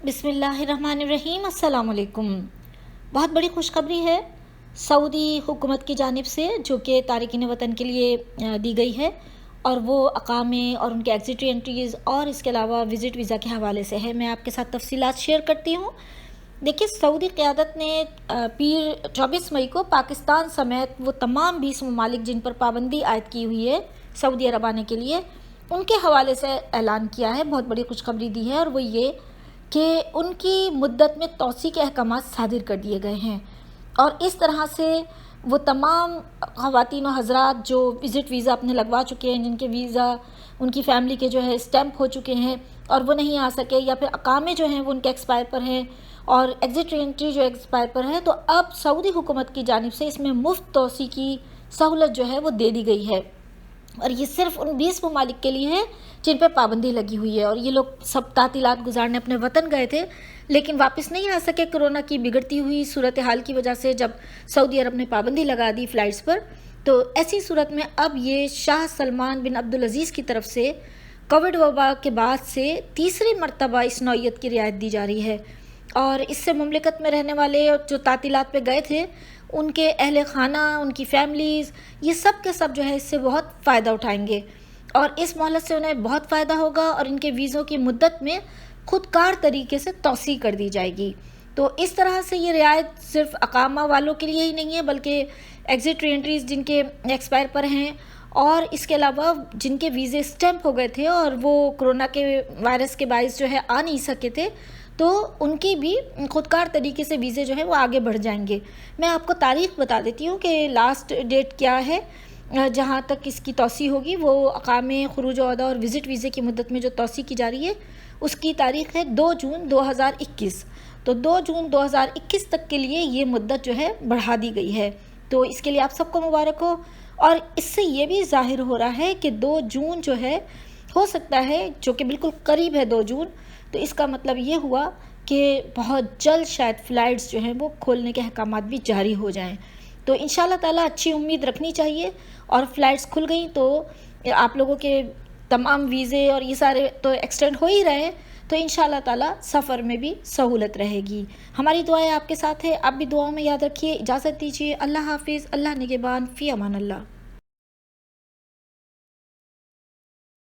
بسم اللہ الرحمن الرحیم۔ السلام علیکم۔ بہت بڑی خوشخبری ہے سعودی حکومت کی جانب سے، جو کہ تارکین وطن کے لیے دی گئی ہے، اور وہ اقامے اور ان کے ایگزٹ انٹریز اور اس کے علاوہ وزٹ ویزا کے حوالے سے ہے۔ میں آپ کے ساتھ تفصیلات شیئر کرتی ہوں۔ دیکھیے، سعودی قیادت نے پیر 24 مئی کو پاکستان سمیت وہ تمام 20 ممالک جن پر پابندی عائد کی ہوئی ہے سعودی عرب آنے کے لیے، ان کے حوالے سے اعلان کیا ہے، بہت بڑی خوشخبری دی ہے، اور وہ یہ کہ ان کی مدت میں توسیع کے احکامات صادر کر دیے گئے ہیں، اور اس طرح سے وہ تمام خواتین و حضرات جو وزٹ ویزا اپنے لگوا چکے ہیں، جن کے ویزا ان کی فیملی کے جو ہے اسٹیمپ ہو چکے ہیں اور وہ نہیں آ سکے، یا پھر اقامے جو ہیں وہ ان کے ایکسپائر پر ہیں اور ایگزٹ انٹری جو ایکسپائر پر ہے، تو اب سعودی حکومت کی جانب سے اس میں مفت توسیع کی سہولت جو ہے وہ دے دی گئی ہے، اور یہ صرف ان 20 ممالک کے لیے ہے جن پہ پابندی لگی ہوئی ہے۔ اور یہ لوگ سب تعطیلات گزارنے اپنے وطن گئے تھے لیکن واپس نہیں آ سکے کورونا کی بگڑتی ہوئی صورتحال کی وجہ سے، جب سعودی عرب نے پابندی لگا دی فلائٹس پر۔ تو ایسی صورت میں اب یہ شاہ سلمان بن عبدالعزیز کی طرف سے کووڈ وبا کے بعد سے تیسری مرتبہ اس نوعیت کی رعایت دی جا رہی ہے، اور اس سے مملکت میں رہنے والے جو تعطیلات پہ گئے تھے، ان کے اہل خانہ، ان کی فیملیز، یہ سب کے سب جو ہے اس سے بہت فائدہ اٹھائیں گے، اور اس مہلت سے انہیں بہت فائدہ ہوگا، اور ان کے ویزوں کی مدت میں خودکار طریقے سے توسیع کر دی جائے گی۔ تو اس طرح سے یہ رعایت صرف اقامہ والوں کے لیے ہی نہیں ہے، بلکہ ایگزٹ ری انٹریز جن کے ایکسپائر پر ہیں، اور اس کے علاوہ جن کے ویزے اسٹیمپ ہو گئے تھے اور وہ کرونا کے وائرس کے باعث جو ہے آ نہیں سکے تھے، تو ان کی بھی خودکار طریقے سے ویزے جو ہے وہ آگے بڑھ جائیں گے۔ میں آپ کو تاریخ بتا دیتی ہوں کہ لاسٹ ڈیٹ کیا ہے جہاں تک اس کی توسیع ہوگی۔ وہ اقامے، خروج و عودہ اور وزٹ ویزے کی مدت میں جو توسیع کی جا رہی ہے، اس کی تاریخ ہے 2 جون 2021۔ تو 2 جون 2021 تک کے لیے یہ مدت جو ہے بڑھا دی گئی ہے، تو اس کے لیے آپ سب کو مبارک ہو۔ اور اس سے یہ بھی ظاہر ہو رہا ہے کہ 2 جون جو ہے، ہو سکتا ہے، جو کہ بالکل قریب ہے 2 جون، تو اس کا مطلب یہ ہوا کہ بہت جلد شاید فلائٹس جو ہیں وہ کھولنے کے احکامات بھی جاری ہو جائیں۔ تو انشاءاللہ تعالیٰ اچھی امید رکھنی چاہیے، اور فلائٹس کھل گئیں تو آپ لوگوں کے تمام ویزے اور یہ سارے تو ایکسٹینڈ ہو ہی رہے ہیں، تو انشاءاللہ تعالیٰ سفر میں بھی سہولت رہے گی۔ ہماری دعائیں آپ کے ساتھ ہے، آپ بھی دعاؤں میں یاد رکھیے۔ اجازت دیجیے، اللہ حافظ، اللہ نگہبان، فی امان اللہ۔